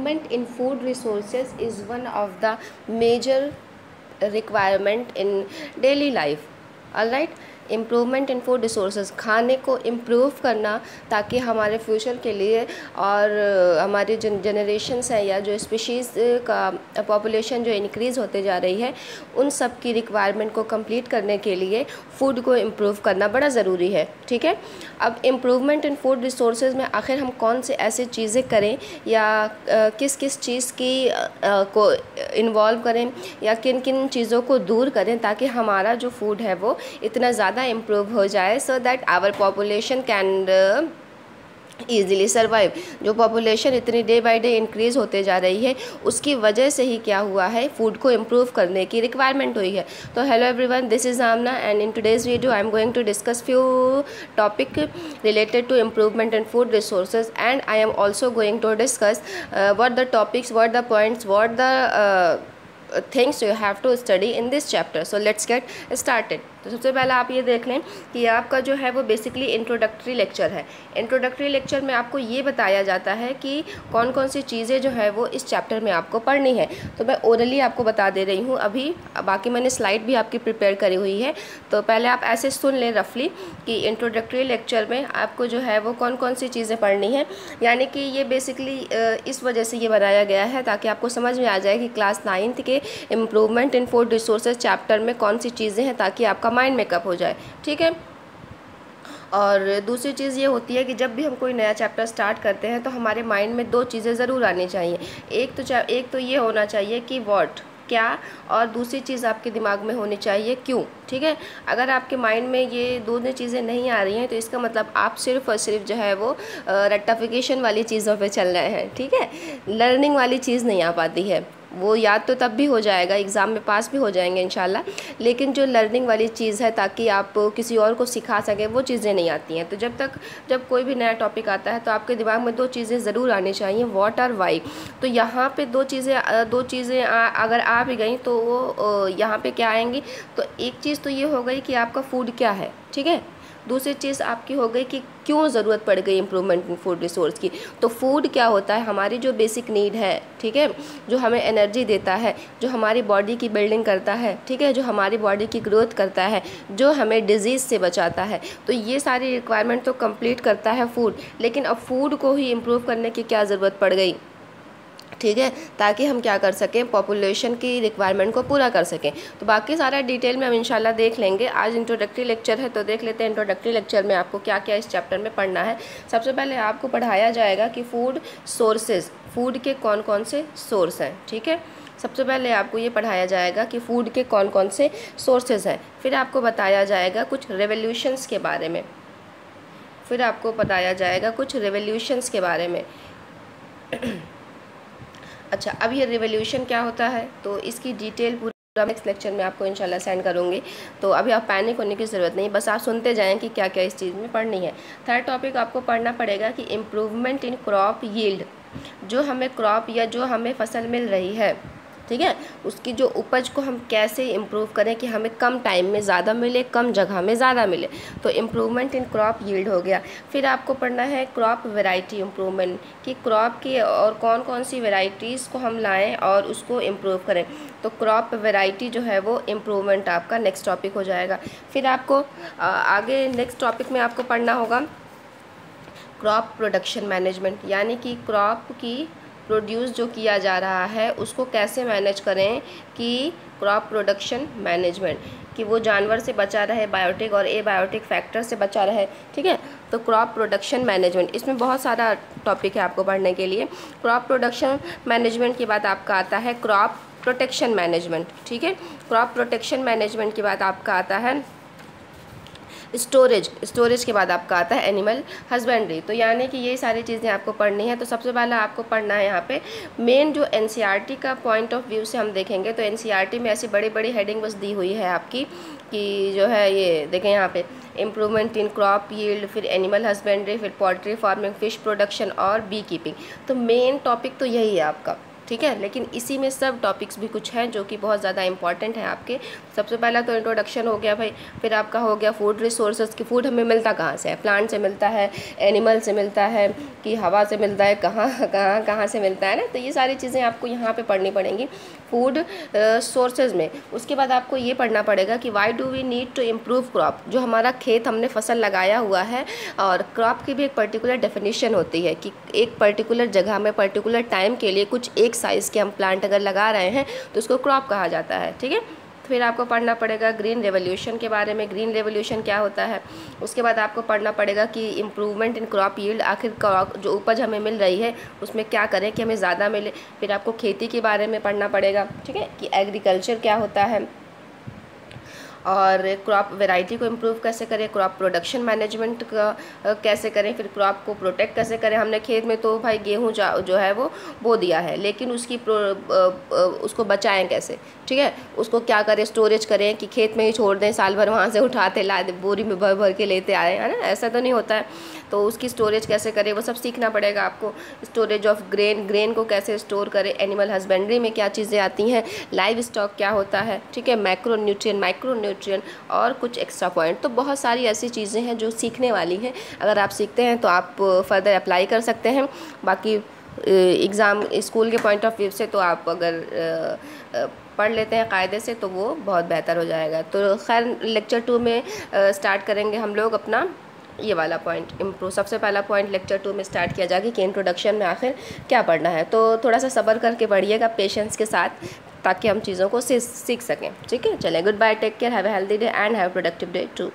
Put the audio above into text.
improvement in food resources is one of the major requirement in daily life. All right, improvement in food resources, खाने को improve करना ताकि हमारे future के लिए और हमारी जनरेशन्स हैं या जो स्पीशीज़ का पॉपुलेशन जो इंक्रीज़ होते जा रही है उन सब की रिक्वायरमेंट को कंप्लीट करने के लिए फ़ूड को इम्प्रूव करना बड़ा ज़रूरी है। ठीक है, अब इम्प्रूवमेंट इन फूड रिसोर्सेज में आखिर हम कौन से ऐसे चीज़ें करें या किस किस चीज़ की को इन्वॉल्व करें या किन किन चीज़ों को दूर करें ताकि हमारा जो फूड है वो इतना ज़्यादा इम्प्रूव हो जाए, so that our population can easily survive. जो पॉपुलेशन इतनी डे बाय डे इंक्रीज़ होते जा रही है उसकी वजह से ही क्या हुआ है, फूड को इम्प्रूव करने की रिक्वायरमेंट हुई है। तो hello everyone, this is Amna and in today's video I am going to discuss few topic related to improvement in food resources and I am also going to discuss what the topics, what the points, what the things you have to study in this chapter. So let's get started. तो सबसे पहले आप ये देख लें कि आपका जो है वो बेसिकली इंट्रोडक्टरी लेक्चर है। इंट्रोडक्टरी लेक्चर में आपको ये बताया जाता है कि कौन कौन सी चीज़ें जो है वो इस चैप्टर में आपको पढ़नी है। तो मैं ओरली आपको बता दे रही हूँ अभी, बाकी मैंने स्लाइड भी आपकी प्रिपेयर करी हुई है। तो पहले आप ऐसे सुन लें रफली कि इंट्रोडक्टरी लेक्चर में आपको जो है वो कौन कौन सी चीज़ें पढ़नी है। यानी कि ये बेसिकली इस वजह से ये बनाया गया है ताकि आपको समझ में आ जाए कि क्लास 9th के improvement in food resources chapter में कौन सी चीज़ें हैं ताकि आपका माइंड मेकअप हो जाए। ठीक है, और दूसरी चीज़ ये होती है कि जब भी हम कोई नया चैप्टर स्टार्ट करते हैं तो हमारे माइंड में दो चीज़ें ज़रूर आनी चाहिए। एक तो ये होना चाहिए कि व्हाट, क्या, और दूसरी चीज़ आपके दिमाग में होनी चाहिए क्यों। ठीक है, अगर आपके माइंड में ये दोनों चीज़ें नहीं आ रही हैं तो इसका मतलब आप सिर्फ और सिर्फ जो है वो रट्टाफिकेशन वाली चीज़ों पे चल रहे हैं। ठीक है, लर्निंग वाली चीज़ नहीं आ पाती है। वो याद तो तब भी हो जाएगा, एग्ज़ाम में पास भी हो जाएंगे इंशाल्लाह, लेकिन जो लर्निंग वाली चीज़ है ताकि आप किसी और को सिखा सकें वो चीज़ें नहीं आती हैं। तो जब कोई भी नया टॉपिक आता है तो आपके दिमाग में दो चीज़ें ज़रूर आनी चाहिए, व्हाट और वाई। तो यहाँ पे दो चीज़ें अगर आ भी गई तो वो यहाँ पे क्या आएंगी, तो एक चीज़ तो ये हो गई कि आपका फूड क्या है। ठीक है, दूसरी चीज़ आपकी हो गई कि क्यों ज़रूरत पड़ गई इम्प्रूवमेंट इन फूड रिसोर्स की। तो फूड क्या होता है, हमारी जो बेसिक नीड है, ठीक है, जो हमें एनर्जी देता है, जो हमारी बॉडी की बिल्डिंग करता है, ठीक है, जो हमारी बॉडी की ग्रोथ करता है, जो हमें डिजीज़ से बचाता है। तो ये सारी रिक्वायरमेंट तो कंप्लीट करता है फूड, लेकिन अब फूड को ही इम्प्रूव करने की क्या ज़रूरत पड़ गई। ठीक है, ताकि हम क्या कर सकें, पॉपुलेशन की रिक्वायरमेंट को पूरा कर सकें। तो बाकी सारा डिटेल में हम इंशाल्लाह देख लेंगे। आज इंट्रोडक्टरी लेक्चर है तो देख लेते हैं इंट्रोडक्टरी लेक्चर में आपको क्या क्या इस चैप्टर में पढ़ना है। सबसे पहले आपको पढ़ाया जाएगा कि फूड सोर्सेज, फूड के कौन कौन से सोर्स हैं। ठीक है, सबसे पहले आपको ये पढ़ाया जाएगा कि फूड के कौन कौन से सोर्सेज हैं। फिर आपको बताया जाएगा कुछ रेवोल्यूशंस के बारे में, फिर आपको बताया जाएगा कुछ रेवोल्यूशंस के बारे में। अच्छा, अब ये रिवोल्यूशन क्या होता है तो इसकी डिटेल पूरा नेक्स्ट लेक्चर में आपको इंशाल्लाह सेंड करूँगी। तो अभी आप पैनिक होने की ज़रूरत नहीं, बस आप सुनते जाएं कि क्या क्या इस चीज़ में पढ़नी है। थर्ड टॉपिक आपको पढ़ना पड़ेगा कि इम्प्रूवमेंट इन क्रॉप यील्ड, जो हमें क्रॉप या जो हमें फसल मिल रही है, ठीक है, उसकी जो उपज को हम कैसे इम्प्रूव करें कि हमें कम टाइम में ज़्यादा मिले, कम जगह में ज़्यादा मिले। तो इम्प्रूवमेंट इन क्रॉप यील्ड हो गया। फिर आपको पढ़ना है क्रॉप वैरायटी इम्प्रूवमेंट, कि क्रॉप की और कौन कौन सी वैरायटीज़ को हम लाएं और उसको इम्प्रूव करें। तो क्रॉप वैरायटी जो है वो इम्प्रूवमेंट आपका नेक्स्ट टॉपिक हो जाएगा। फिर आपको आगे नेक्स्ट टॉपिक में आपको पढ़ना होगा क्रॉप प्रोडक्शन मैनेजमेंट, यानी कि क्रॉप की प्रोड्यूस जो किया जा रहा है उसको कैसे मैनेज करें, कि क्रॉप प्रोडक्शन मैनेजमेंट, कि वो जानवर से बचा रहे, बायोटिक और एबायोटिक फैक्टर से बचा रहे। ठीक है, तो क्रॉप प्रोडक्शन मैनेजमेंट, इसमें बहुत सारा टॉपिक है आपको पढ़ने के लिए। क्रॉप प्रोडक्शन मैनेजमेंट के बाद आपका आता है क्रॉप प्रोटेक्शन मैनेजमेंट। ठीक है, क्रॉप प्रोटेक्शन मैनेजमेंट के बाद आपका आता है स्टोरेज के बाद आपका आता है एनिमल हस्बेंड्री। तो यानी कि ये सारी चीज़ें आपको पढ़नी है। तो सबसे पहले आपको पढ़ना है यहाँ पे मेन जो एनसीईआरटी का पॉइंट ऑफ व्यू से हम देखेंगे तो एनसीईआरटी में ऐसी बड़ी बड़ी हेडिंग बस दी हुई है आपकी कि जो है ये देखें यहाँ पे इम्प्रूवमेंट इन क्रॉप यील्ड, फिर एनिमल हस्बेंड्री, फिर पोल्ट्री फार्मिंग, फिश प्रोडक्शन और बी कीपिंग। तो मेन टॉपिक तो यही है आपका। ठीक है। लेकिन इसी में सब टॉपिक्स भी कुछ हैं जो कि बहुत ज़्यादा इंपॉर्टेंट है आपके। सबसे पहला तो इंट्रोडक्शन हो गया भाई, फिर आपका हो गया फूड रिसोर्सेज की फूड हमें मिलता कहाँ से है, प्लांट से मिलता है, एनिमल से मिलता है, कि हवा से मिलता है, कहाँ से मिलता है ना। तो ये सारी चीज़ें आपको यहाँ पे पढ़नी पड़ेंगी फूड सोर्सेज में। उसके बाद आपको ये पढ़ना पड़ेगा कि why do we need to improve crop. जो हमारा खेत हमने फसल लगाया हुआ है, और क्रॉप की भी एक पर्टिकुलर डेफिनेशन होती है कि एक पर्टिकुलर जगह में पर्टिकुलर टाइम के लिए कुछ एक साइज़ के हम प्लांट अगर लगा रहे हैं तो उसको क्रॉप कहा जाता है, ठीक है। फिर आपको पढ़ना पड़ेगा ग्रीन रेवोल्यूशन के बारे में, ग्रीन रेवोल्यूशन क्या होता है। उसके बाद आपको पढ़ना पड़ेगा कि इम्प्रूवमेंट इन क्रॉप यील्ड, आखिर जो उपज हमें मिल रही है उसमें क्या करें कि हमें ज़्यादा मिले। फिर आपको खेती के बारे में पढ़ना पड़ेगा, ठीक है, कि एग्रीकल्चर क्या होता है, और क्रॉप वैरायटी को इम्प्रूव कैसे करें, क्रॉप प्रोडक्शन मैनेजमेंट का कैसे करें, फिर क्रॉप को प्रोटेक्ट कैसे करें। हमने खेत में तो भाई गेहूँ जो है वो बो दिया है, लेकिन उसको बचाएं कैसे, ठीक है। उसको क्या करें, स्टोरेज करें कि खेत में ही छोड़ दें, साल भर वहाँ से उठाते ला बोरी में भर भर के लेते आए, है ना, ऐसा तो नहीं होता है। तो उसकी स्टोरेज कैसे करें वो सब सीखना पड़ेगा आपको। स्टोरेज ऑफ ग्रेन को कैसे स्टोर करें, एनिमल हस्बेंड्री में क्या चीज़ें आती हैं, लाइव स्टॉक क्या होता है, ठीक है, मैक्रो न्यूट्रिएंट, माइक्रो न्यूट्रिएंट, और कुछ एक्स्ट्रा पॉइंट। तो बहुत सारी ऐसी चीज़ें हैं जो सीखने वाली हैं। अगर आप सीखते हैं तो आप फर्दर अप्लाई कर सकते हैं। बाकी एग्ज़ाम स्कूल के पॉइंट ऑफ व्यू से तो आप अगर पढ़ लेते हैं कायदे से तो वो बहुत बेहतर हो जाएगा। तो खैर लेक्चर 2 में स्टार्ट करेंगे हम लोग अपना ये वाला पॉइंट इम्प्रूव। सबसे पहला पॉइंट लेक्चर 2 में स्टार्ट किया जाएगा कि इंट्रोडक्शन में आखिर क्या पढ़ना है। तो थोड़ा सा सब्र करके पढ़िएगा पेशेंस के साथ, ताकि हम चीज़ों को सीख सकें, ठीक है। चलें, goodbye, take care, have a healthy day and have productive day to.